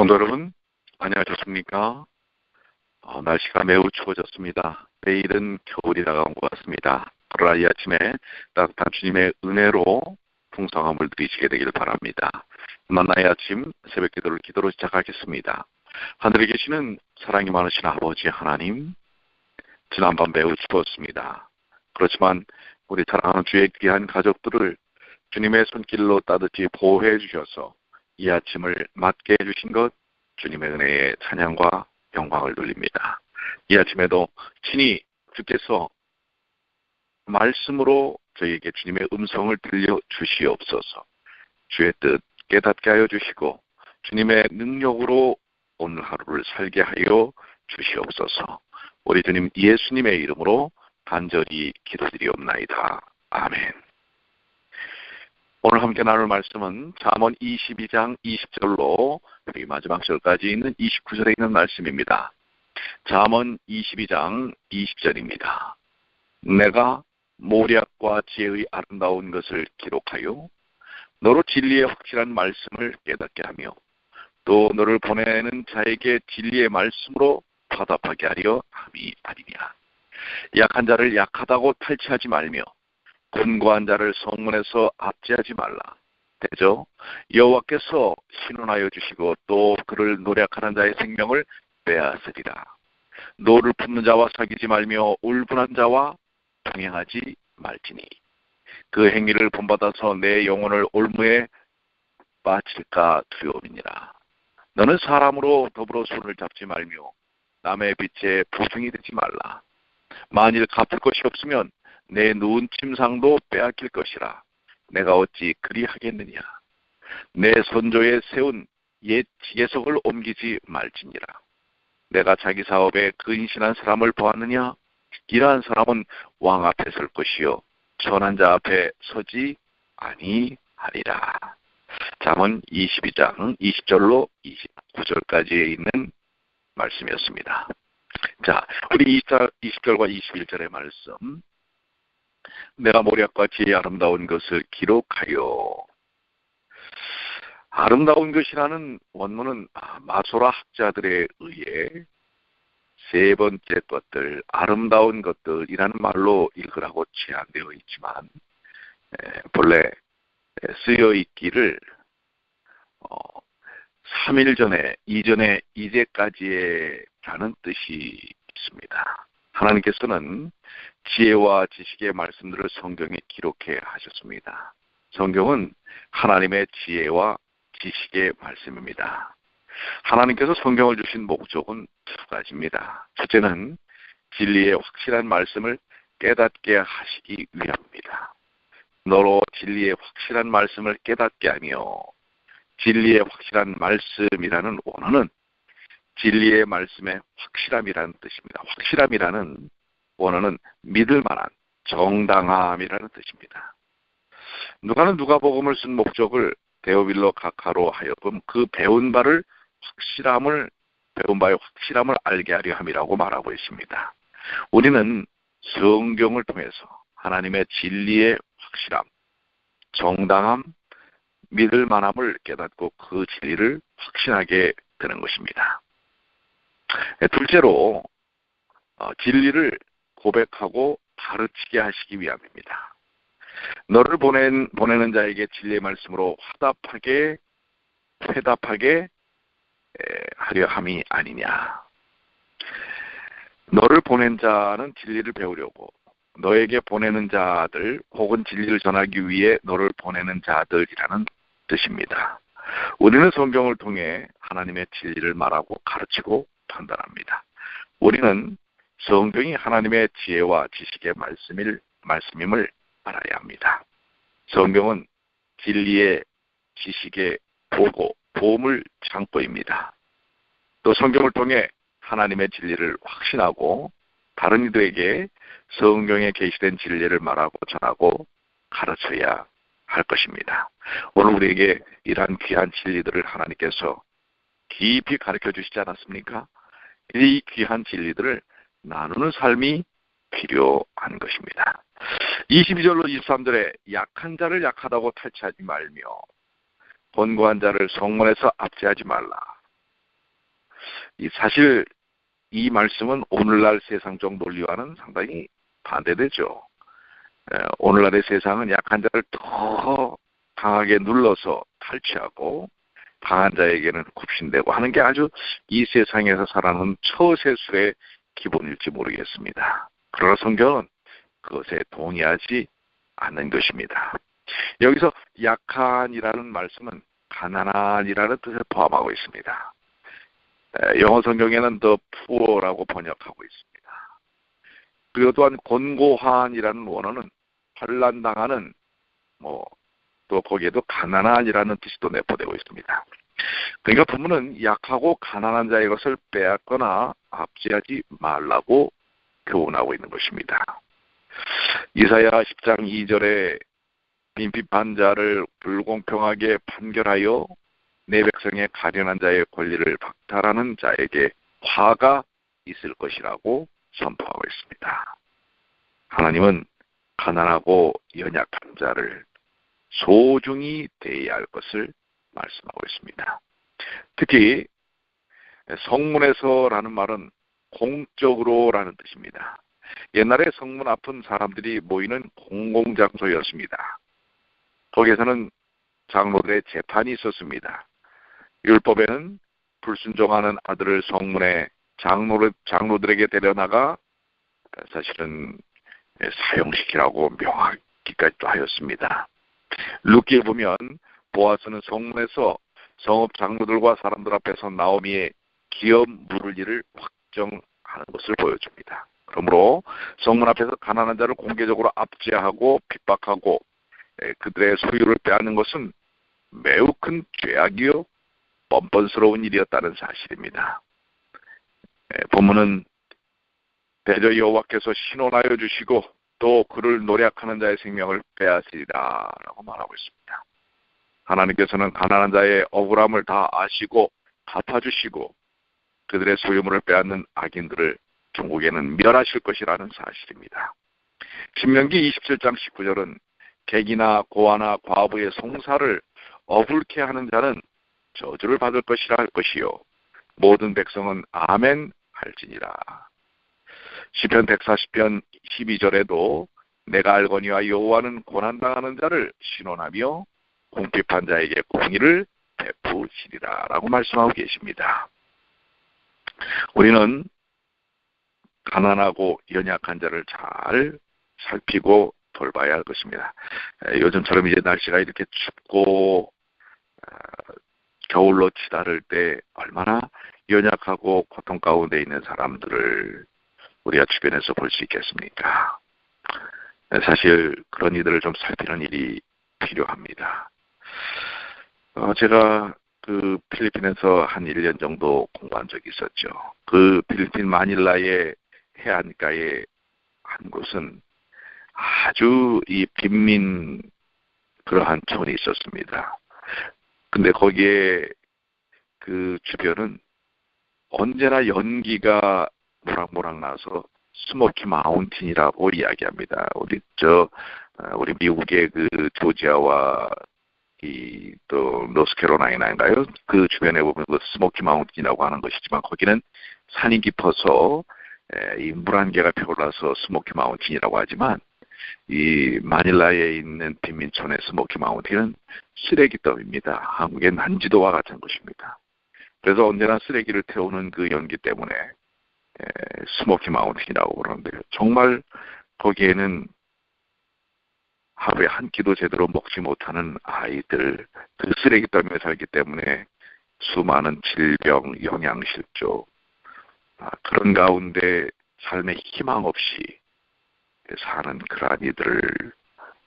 성도 여러분, 안녕하셨습니까? 날씨가 매우 추워졌습니다. 내일은 겨울이 다가온 것 같습니다. 그러나 이 아침에 따뜻한 주님의 은혜로 풍성함을 누리시게 되길 바랍니다. 만나의 아침 새벽 기도로 시작하겠습니다. 하늘에 계시는 사랑이 많으신 아버지 하나님, 지난밤 매우 추웠습니다. 그렇지만 우리 사랑하는 주의 귀한 가족들을 주님의 손길로 따뜻히 보호해 주셔서 이 아침을 맞게 해주신 것 주님의 은혜에 찬양과 영광을 돌립니다. 이 아침에도 친히 주께서 말씀으로 저희에게 주님의 음성을 들려주시옵소서. 주의 뜻 깨닫게 하여 주시고 주님의 능력으로 오늘 하루를 살게 하여 주시옵소서. 우리 주님 예수님의 이름으로 간절히 기도드리옵나이다. 아멘. 오늘 함께 나눌 말씀은 잠언 22장 20절로 마지막 절까지 있는 29절에 있는 말씀입니다. 잠언 22장 20절입니다. 내가 모략과 지혜의 아름다운 것을 기록하여 너로 진리의 확실한 말씀을 깨닫게 하며 또 너를 보내는 자에게 진리의 말씀으로 화답하게 하려 함이 아니냐. 약한 자를 약하다고 탈취하지 말며 권고한 자를 성문에서 압제하지 말라. 대저 여호와께서 신원하여 주시고 또 그를 노략하는 자의 생명을 빼앗으리라. 노를 품는 자와 사귀지 말며 울분한 자와 동행하지 말지니 그 행위를 본받아서 내 영혼을 올무에 빠질까 두려움이니라. 너는 사람으로 더불어 손을 잡지 말며 남의 빛에 보증이 되지 말라. 만일 갚을 것이 없으면 내 누운 침상도 빼앗길 것이라. 내가 어찌 그리하겠느냐. 내 손조에 세운 옛 지계석을 옮기지 말지니라. 내가 자기 사업에 근신한 사람을 보았느냐. 이러한 사람은 왕 앞에 설 것이요 천한 자 앞에 서지 아니하리라. 잠언 22장 20절로 29절까지에 있는 말씀이었습니다. 자, 우리 20절과 21절의 말씀. 내가 모략과 지혜의 아름다운 것을 기록하여. 아름다운 것이라는 원문은 마소라 학자들에 의해 세 번째 것들, 아름다운 것들이라는 말로 읽으라고 제한되어 있지만 본래 쓰여 있기를 3일 전에, 이전에, 이제까지의 라는 뜻이 있습니다. 하나님께서는 지혜와 지식의 말씀들을 성경에 기록해 하셨습니다. 성경은 하나님의 지혜와 지식의 말씀입니다. 하나님께서 성경을 주신 목적은 두 가지입니다. 첫째는 진리의 확실한 말씀을 깨닫게 하시기 위함입니다. 너로 진리의 확실한 말씀을 깨닫게 하며, 진리의 확실한 말씀이라는 원어는 진리의 말씀의 확실함이라는 뜻입니다. 확실함이라는 원어는 믿을 만한, 정당함이라는 뜻입니다. 누가는 누가복음을 쓴 목적을 데오빌로 각하로 하여금 그 배운 바의 확실함을 알게 하려 함이라고 말하고 있습니다. 우리는 성경을 통해서 하나님의 진리의 확실함, 정당함, 믿을 만함을 깨닫고 그 진리를 확신하게 되는 것입니다. 둘째로 진리를 고백하고 가르치게 하시기 위함입니다. 너를 보내는 자에게 진리의 말씀으로 회답하게 하려 함이 아니냐. 너를 보낸 자는 진리를 배우려고, 너에게 보내는 자들 혹은 진리를 전하기 위해 너를 보내는 자들이라는 뜻입니다. 우리는 성경을 통해 하나님의 진리를 말하고 가르치고 판단합니다. 우리는 성경이 하나님의 지혜와 지식의 말씀임을 알아야 합니다. 성경은 진리의 지식의 보물 창고입니다. 또 성경을 통해 하나님의 진리를 확신하고 다른 이들에게 성경에 계시된 진리를 말하고 전하고 가르쳐야 할 것입니다. 오늘 우리에게 이러한 귀한 진리들을 하나님께서 깊이 가르쳐 주시지 않았습니까? 이 귀한 진리들을 나누는 삶이 필요한 것입니다. 22절로 23절에 약한 자를 약하다고 탈취하지 말며 권고한 자를 성문에서 압제하지 말라. 사실 이 말씀은 오늘날 세상적 논리와는 상당히 반대되죠. 오늘날의 세상은 약한 자를 더 강하게 눌러서 탈취하고 강한 자에게는 굽신대고 하는 게 아주 이 세상에서 살아가는 처세술의 기본일지 모르겠습니다. 그러나 성경은 그것에 동의하지 않는 것입니다. 여기서 약한이라는 말씀은 가난한이라는 뜻을 포함하고 있습니다. 영어 성경에는 the poor라고 번역하고 있습니다. 그리고 또한 곤고한이라는 원어는 환난당하는 또 거기에도 가난한이라는 뜻이 또 내포되고 있습니다. 그러니까 본문은 약하고 가난한 자의 것을 빼앗거나 압제하지 말라고 교훈하고 있는 것입니다. 이사야 10장 2절에 빈핍한 자를 불공평하게 판결하여 내 백성의 가련한 자의 권리를 박탈하는 자에게 화가 있을 것이라고 선포하고 있습니다. 하나님은 가난하고 연약한 자를 소중히 대해야 할 것을 말씀하고 있습니다. 특히 성문에서라는 말은 공적으로라는 뜻입니다. 옛날에 성문 앞은 사람들이 모이는 공공장소였습니다. 거기에서는 장로들의 재판이 있었습니다. 율법에는 불순종하는 아들을 성문에 장로들에게 데려나가 사실은 사형시키라고 명하기까지도 하였습니다. 룻기에 보면 보아스는 성문에서 성읍 장로들과 사람들 앞에서 나오미의 기업 물을 일을 확정하는 것을 보여줍니다. 그러므로 성문 앞에서 가난한 자를 공개적으로 압제하고 핍박하고 그들의 소유를 빼앗는 것은 매우 큰 죄악이요 뻔뻔스러운 일이었다는 사실입니다. 본문은 대저 여호와께서 신원하여 주시고 또 그를 노략하는 자의 생명을 빼앗으리라 라고 말하고 있습니다. 하나님께서는 가난한 자의 억울함을 다 아시고 갚아주시고 그들의 소유물을 빼앗는 악인들을 종국에는 멸하실 것이라는 사실입니다. 신명기 27장 19절은 객이나 고아나 과부의 송사를 어불케 하는 자는 저주를 받을 것이라 할 것이요 모든 백성은 아멘 할지니라. 시편 140편 12절에도 내가 알거니와 여호와는 고난당하는 자를 신원하며 궁핍한 자에게 공의를 베푸시리라 라고 말씀하고 계십니다. 우리는 가난하고 연약한 자를 잘 살피고 돌봐야 할 것입니다. 요즘처럼 이제 날씨가 이렇게 춥고 겨울로 치달을 때 얼마나 연약하고 고통 가운데 있는 사람들을 우리가 주변에서 볼 수 있겠습니까? 사실 그런 이들을 좀 살피는 일이 필요합니다. 제가 그 필리핀에서 한 1년 정도 공부한 적이 있었죠. 그 필리핀 마닐라의 해안가에 한 곳은 아주 이 빈민 그러한 촌이 있었습니다. 근데 거기에 그 주변은 언제나 연기가 모락모락 나서 스모키 마운틴이라고 이야기합니다. 우리 미국의 그 조지아와 또 노스캐롤라이나인가요? 그 주변에 보면 그 스모키 마운틴이라고 하는 것이지만 거기는 산이 깊어서 이 물 한 개가 펴올라서 스모키 마운틴이라고 하지만 이 마닐라에 있는 빈민촌의 스모키 마운틴은 쓰레기더미입니다. 한국의 난지도와 같은 것입니다. 그래서 언제나 쓰레기를 태우는 그 연기 때문에 스모키 마운틴이라고 그러는데요. 정말 거기에는 하루에 한 끼도 제대로 먹지 못하는 아이들, 그 쓰레기 더미에 살기 때문에 수많은 질병, 영양실조, 그런 가운데 삶의 희망 없이 사는 그러한 이들을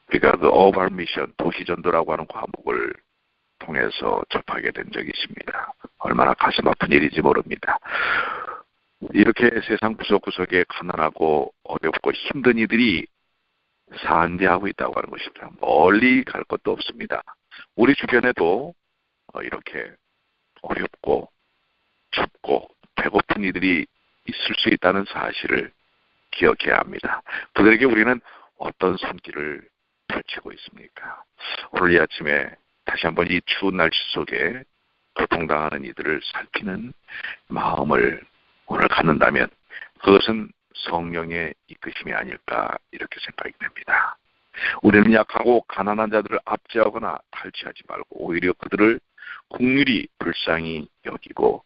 우리가 그 어반 미션, 도시전도라고 하는 과목을 통해서 접하게 된 적이 있습니다. 얼마나 가슴 아픈 일인지 모릅니다. 이렇게 세상 구석구석에 가난하고 어렵고 힘든 이들이 산재하고 있다고 하는 것입니다. 멀리 갈 것도 없습니다. 우리 주변에도 이렇게 어렵고 춥고 배고픈 이들이 있을 수 있다는 사실을 기억해야 합니다. 그들에게 우리는 어떤 손길을 펼치고 있습니까? 오늘 이 아침에 다시 한번 이 추운 날씨 속에 고통당하는 이들을 살피는 마음을 오늘 갖는다면 그것은 성령의 이끄심이 아닐까 이렇게 생각이 됩니다. 우리는 약하고 가난한 자들을 압제하거나 탈취하지 말고 오히려 그들을 긍휼히 불쌍히 여기고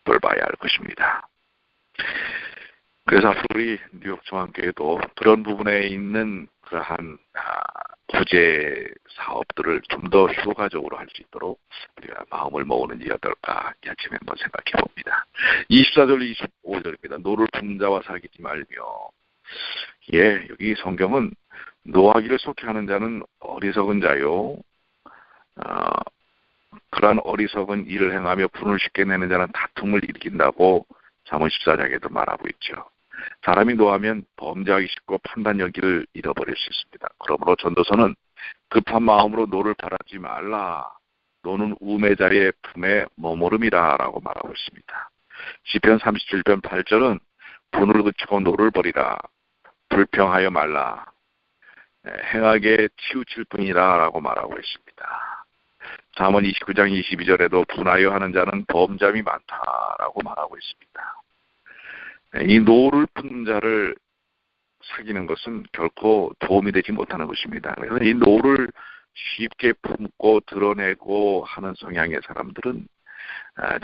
돌봐야 할 것입니다. 그래서 앞으로 우리 뉴욕 중앙교회도 그런 부분에 있는 그러한 구제 사업들을 좀 더 효과적으로 할 수 있도록 우리가 마음을 모으는지 어떨까 이 아침에 한번 생각해 봅니다. 24절 25절입니다. 노를 품는 자와 사귀지 말며. 여기 성경은 노하기를 속해하는 자는 어리석은 자요. 그러한 어리석은 일을 행하며 분을 쉽게 내는 자는 다툼을 일으킨다고 잠언 14장에도 말하고 있죠. 사람이 노하면 범죄하기 쉽고 판단력을 잃어버릴 수 있습니다. 그러므로 전도서는 급한 마음으로 노를 바라지 말라. 노는 우매자의 품에 머무름이라 라고 말하고 있습니다. 시편 37편 8절은 분을 그치고 노를 버리라. 불평하여 말라. 행하게 치우칠 뿐이라 라고 말하고 있습니다. 잠언 29장 22절에도 분하여 하는 자는 범죄함이 많다라고 말하고 있습니다. 이 노를 품는 자를 사귀는 것은 결코 도움이 되지 못하는 것입니다. 그래서 이 노를 쉽게 품고 드러내고 하는 성향의 사람들은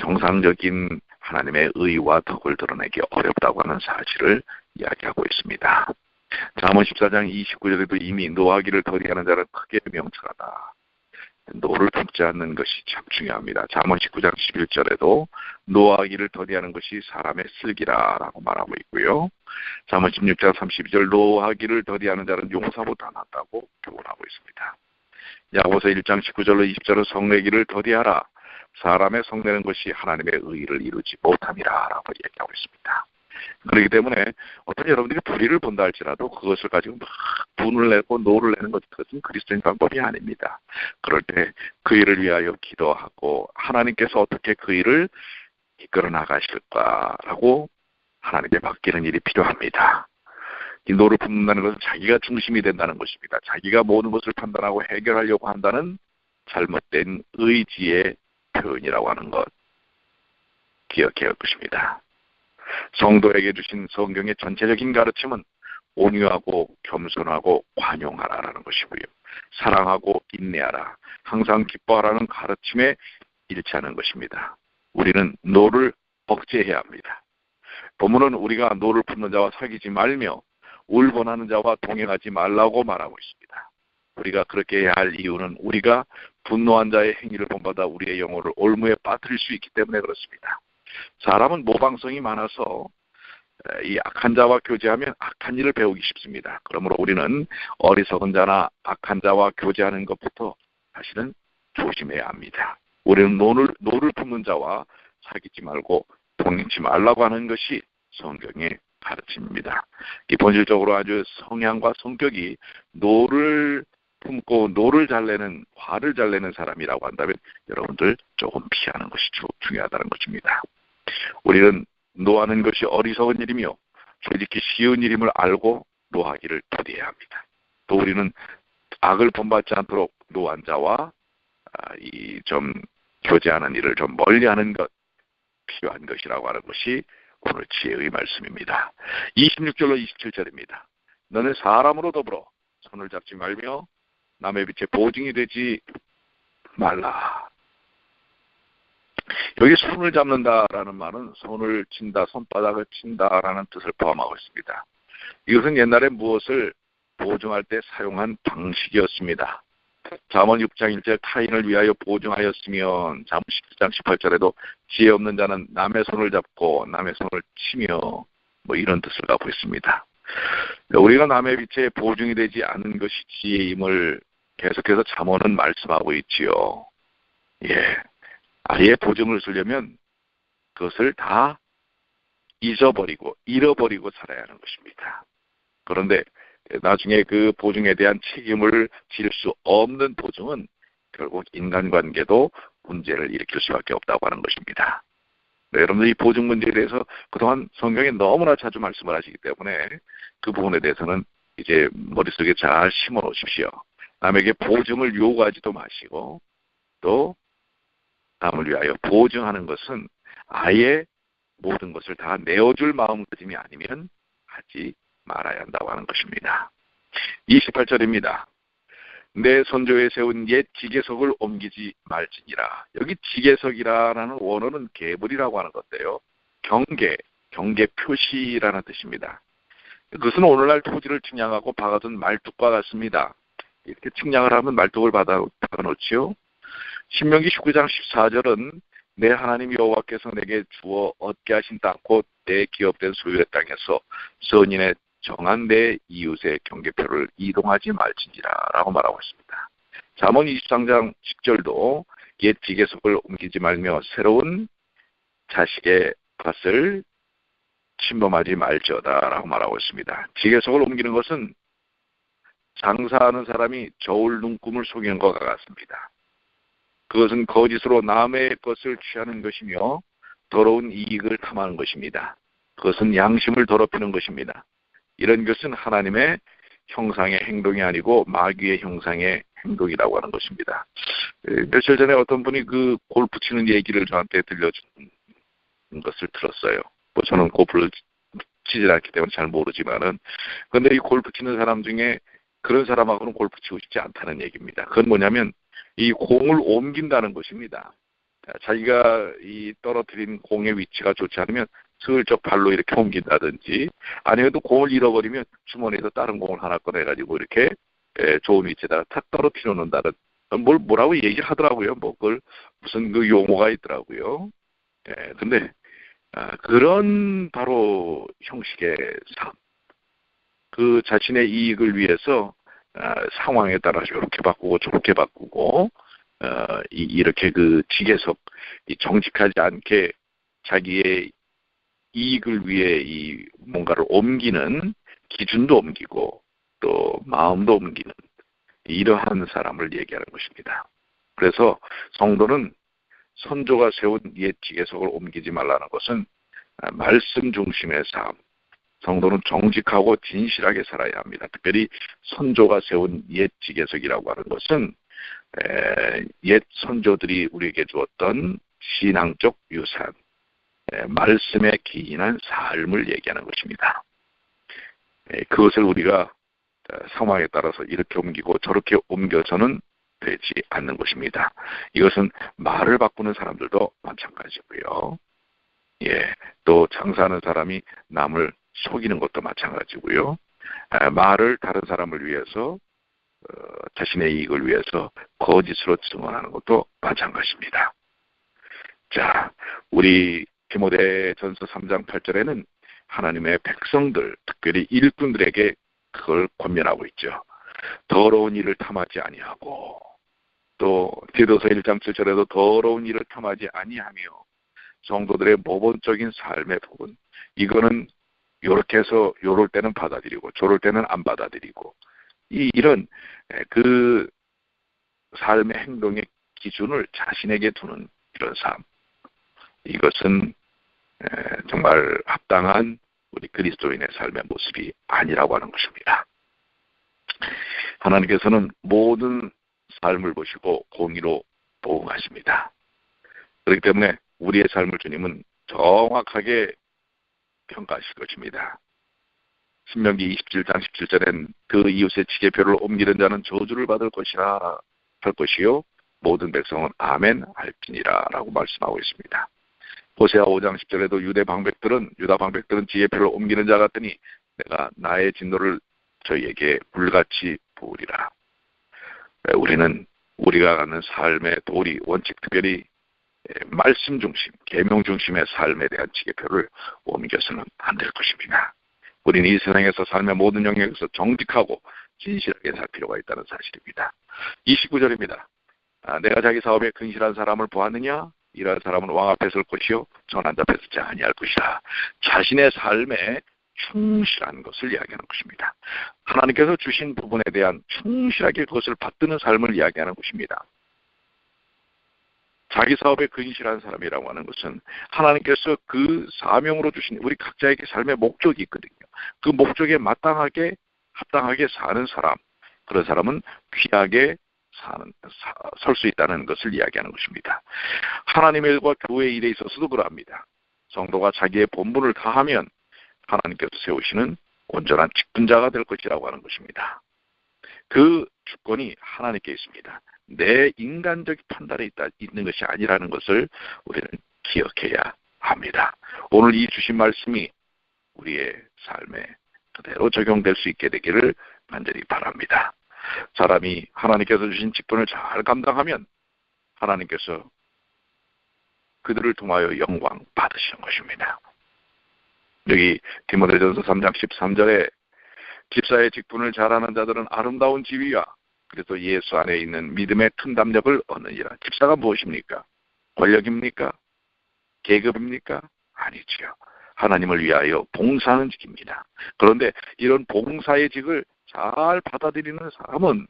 정상적인 하나님의 의와 덕을 드러내기 어렵다고 하는 사실을 이야기하고 있습니다. 잠언 14장 29절에도 이미 노하기를 더디하는 자는 크게 명철하다. 노를 품지 않는 것이 참 중요합니다. 잠언 19장 11절에도 노하기를 더디하는 것이 사람의 슬기라라고 말하고 있고요. 잠언 16장 32절 노하기를 더디하는 자는 용사보다 낫다고 교훈하고 있습니다. 야고보서 1장 19절로 20절은 성내기를 더디하라. 사람의 성내는 것이 하나님의 의를 이루지 못함이라 라고 얘기하고 있습니다. 그렇기 때문에 어떤 여러분들이 불의를 본다 할지라도 그것을 가지고 막 분을 내고 노를 내는 것은 그리스도인 방법이 아닙니다. 그럴 때 그 일을 위하여 기도하고 하나님께서 어떻게 그 일을 이끌어 나가실까라고 하나님께 맡기는 일이 필요합니다. 이 노를 품는다는 것은 자기가 중심이 된다는 것입니다. 자기가 모든 것을 판단하고 해결하려고 한다는 잘못된 의지의 표현이라고 하는 것 기억해야 할 것입니다. 성도에게 주신 성경의 전체적인 가르침은 온유하고 겸손하고 관용하라라는 것이고요. 사랑하고 인내하라. 항상 기뻐하라는 가르침에 일치하는 것입니다. 우리는 노를 억제해야 합니다. 본문은 우리가 노를 품는 자와 사귀지 말며 울분하는 자와 동행하지 말라고 말하고 있습니다. 우리가 그렇게 해야 할 이유는 우리가 분노한 자의 행위를 본받아 우리의 영혼을 올무에 빠뜨릴 수 있기 때문에 그렇습니다. 사람은 모방성이 많아서 이 악한 자와 교제하면 악한 일을 배우기 쉽습니다. 그러므로 우리는 어리석은 자나 악한 자와 교제하는 것부터 사실은 조심해야 합니다. 우리는 노를 품는 자와 사귀지 말고 동행치 말라고 하는 것이 성경의 가르침입니다. 이 본질적으로 아주 성향과 성격이 노를 품고 노를 잘 내는, 화를 잘 내는 사람이라고 한다면 여러분들 조금 피하는 것이 중요하다는 것입니다. 우리는 노하는 것이 어리석은 일이며 솔직히 쉬운 일임을 알고 노하기를 더디해야 합니다. 또 우리는 악을 본받지 않도록 노한 자와 이 좀 교제하는 일을 좀 멀리하는 것 필요한 것이라고 하는 것이 오늘 지혜의 말씀입니다. 26절로 27절입니다. 너는 사람으로 더불어 손을 잡지 말며 남의 빛에 보증이 되지 말라. 여기 손을 잡는다라는 말은 손을 친다, 손바닥을 친다라는 뜻을 포함하고 있습니다. 이것은 옛날에 무엇을 보증할 때 사용한 방식이었습니다. 잠언 6장 1절 타인을 위하여 보증하였으면 잠언 17장 18절에도 지혜 없는 자는 남의 손을 잡고 남의 손을 치며 이런 뜻을 갖고 있습니다. 우리가 남의 빛에 보증이 되지 않은 것이 지혜임을 계속해서 잠언은 말씀하고 있지요. 아예 보증을 쓰려면 그것을 다 잃어버리고 살아야 하는 것입니다. 그런데 나중에 그 보증에 대한 책임을 질 수 없는 보증은 결국 인간관계도 문제를 일으킬 수밖에 없다고 하는 것입니다. 여러분들 이 보증 문제에 대해서 그동안 성경에 너무나 자주 말씀을 하시기 때문에 그 부분에 대해서는 이제 머릿속에 잘 심어 놓으십시오. 남에게 보증을 요구하지도 마시고 또 남을 위하여 보증하는 것은 아예 모든 것을 다 내어줄 마음가짐이 아니면 하지 말아야 한다고 하는 것입니다. 28절입니다. 내 선조에 세운 옛 지계석을 옮기지 말지니라. 여기 지계석이라는 원어는 계벌이라고 하는 건데요. 경계 표시라는 뜻입니다. 그것은 오늘날 토지를 측량하고 박아둔 말뚝과 같습니다. 이렇게 측량을 하면 말뚝을 박아놓지요. 신명기 19장 14절은 내 하나님 여호와께서 내게 주어 얻게 하신 땅 곧 내 기업된 소유의 땅에서 선인의 정한 내 이웃의 경계표를 이동하지 말지니라 라고 말하고 있습니다. 잠언 23장 10절도 옛 지계석을 옮기지 말며 새로운 자식의 밭을 침범하지 말지어다 라고 말하고 있습니다. 지계석을 옮기는 것은 장사하는 사람이 저울 눈금을 속이는 것과 같습니다. 그것은 거짓으로 남의 것을 취하는 것이며 더러운 이익을 탐하는 것입니다. 그것은 양심을 더럽히는 것입니다. 이런 것은 하나님의 형상의 행동이 아니고 마귀의 형상의 행동이라고 하는 것입니다. 며칠 전에 어떤 분이 그 골프 치는 얘기를 저한테 들려준 것을 들었어요. 뭐 저는 골프를 치지 않기 때문에 잘 모르지만은, 근데 이 골프 치는 사람 중에 그런 사람하고는 골프 치고 싶지 않다는 얘기입니다. 그건 뭐냐면 이 공을 옮긴다는 것입니다. 자기가 이 떨어뜨린 공의 위치가 좋지 않으면 슬쩍 발로 이렇게 옮긴다든지, 아니면 또 공을 잃어버리면 주머니에서 다른 공을 하나 꺼내가지고 이렇게 좋은 위치에다가 탁 떨어뜨려 놓는다는, 뭐라고 얘기를 하더라고요. 뭐 그걸 무슨 그 용어가 있더라고요. 근데 그런 바로 형식의 삶, 그 자신의 이익을 위해서 상황에 따라 이렇게 바꾸고 저렇게 바꾸고 이렇게 그 지계석, 정직하지 않게 자기의 이익을 위해 이 뭔가를 옮기는, 기준도 옮기고 또 마음도 옮기는 이러한 사람을 얘기하는 것입니다. 그래서 성도는 선조가 세운 옛 지계석을 옮기지 말라는 것은 말씀 중심의 삶, 성도는 정직하고 진실하게 살아야 합니다. 특별히 선조가 세운 옛 지계석이라고 하는 것은 옛 선조들이 우리에게 주었던 신앙적 유산, 말씀에 기인한 삶을 얘기하는 것입니다. 그것을 우리가 상황에 따라서 이렇게 옮기고 저렇게 옮겨서는 되지 않는 것입니다. 이것은 말을 바꾸는 사람들도 마찬가지고요. 또 장사하는 사람이 남을 속이는 것도 마찬가지고요. 말을 다른 사람을 위해서, 자신의 이익을 위해서 거짓으로 증언하는 것도 마찬가지입니다. 자, 우리 디모데전서 3장 8절에는 하나님의 백성들, 특별히 일꾼들에게 그걸 권면하고 있죠. 더러운 일을 탐하지 아니하고, 또 디도서 1장 7절에도 더러운 일을 탐하지 아니하며 성도들의 모범적인 삶의 부분, 이거는 요렇게 해서 요럴 때는 받아들이고 저럴 때는 안 받아들이고, 이런 그 삶의 행동의 기준을 자신에게 두는 이런 삶, 이것은 정말 합당한 우리 그리스도인의 삶의 모습이 아니라고 하는 것입니다. 하나님께서는 모든 삶을 보시고 공의로 보응하십니다. 그렇기 때문에 우리의 삶을 주님은 정확하게 평가하실 것입니다. 신명기 27장 17절엔 그 이웃의 지계표를 옮기는 자는 저주를 받을 것이라 할 것이요 모든 백성은 아멘 할지니라 라고 말씀하고 있습니다. 호세아 5장 10절에도 유다 방백들은 지계표를 옮기는 자 같으니 내가 나의 진노를 저희에게 불같이 부으리라. 우리는 우리가 가는 삶의 도리, 원칙, 특별히 말씀 중심, 계명 중심의 삶에 대한 지계표를 옮겨서는 안 될 것입니다. 우리는 이 세상에서 삶의 모든 영역에서 정직하고 진실하게 살 필요가 있다는 사실입니다. 29절입니다. 내가 자기 사업에 근실한 사람을 보았느냐? 이러한 사람은 왕 앞에 설 것이요 전한 앞에 서지 아니할 것이라. 자신의 삶에 충실한 것을 이야기하는 것입니다. 하나님께서 주신 부분에 대한 충실하게 그것을 받드는 삶을 이야기하는 것입니다. 자기 사업에 근실한 사람이라고 하는 것은 하나님께서 그 사명으로 주신 우리 각자에게 삶의 목적이 있거든요. 그 목적에 마땅하게 합당하게 사는 사람, 그런 사람은 귀하게 설 수 있다는 것을 이야기하는 것입니다. 하나님의 일과 교회 일에 있어서도 그러합니다. 성도가 자기의 본분을 다하면 하나님께서 세우시는 온전한 직분자가 될 것이라고 하는 것입니다. 그 주권이 하나님께 있습니다. 내 인간적 판단에 있는 것이 아니라는 것을 우리는 기억해야 합니다. 오늘 이 주신 말씀이 우리의 삶에 그대로 적용될 수 있게 되기를 간절히 바랍니다. 사람이 하나님께서 주신 직분을 잘 감당하면 하나님께서 그들을 통하여 영광 받으시는 것입니다. 여기 디모데전서 3장 13절에 집사의 직분을 잘하는 자들은 아름다운 지위와 그래서 예수 안에 있는 믿음의 큰 담력을 얻느니라. 집사가 무엇입니까? 권력입니까? 계급입니까? 아니지요. 하나님을 위하여 봉사하는 직입니다. 그런데 이런 봉사의 직을 잘 받아들이는 사람은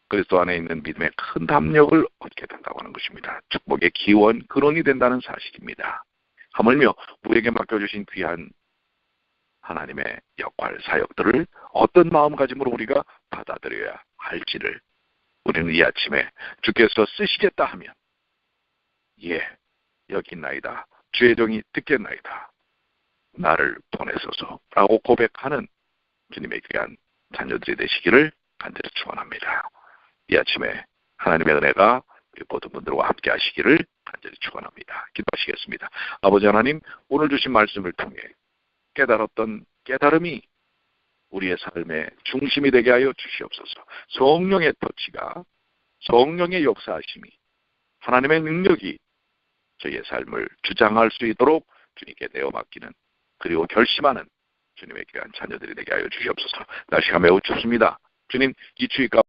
그리스도 안에 있는 믿음의 큰 담력을 얻게 된다고 하는 것입니다. 축복의 기원, 근원이 된다는 사실입니다. 하물며 우리에게 맡겨주신 귀한 하나님의 역할, 사역들을 어떤 마음가짐으로 우리가 받아들여야 할지를 우리는 이 아침에 주께서 쓰시겠다 하면 예, 여기 있나이다. 주의 종이 듣겠나이다. 나를 보내소서 라고 고백하는 주님의 귀한 자녀들이 되시기를 간절히 축원합니다. 이 아침에 하나님의 은혜가 우리 모든 분들과 함께 하시기를 간절히 축원합니다. 기도하시겠습니다. 아버지 하나님, 오늘 주신 말씀을 통해 깨달았던 깨달음이 우리의 삶의 중심이 되게 하여 주시옵소서. 성령의 터치가, 성령의 역사하심이, 하나님의 능력이 저희의 삶을 주장할 수 있도록 주님께 내어 맡기는 그리고 결심하는 주님의 귀한 자녀들이 되게 하여 주시옵소서. 날씨가 매우 춥습니다. 주님, 이 추위 가운데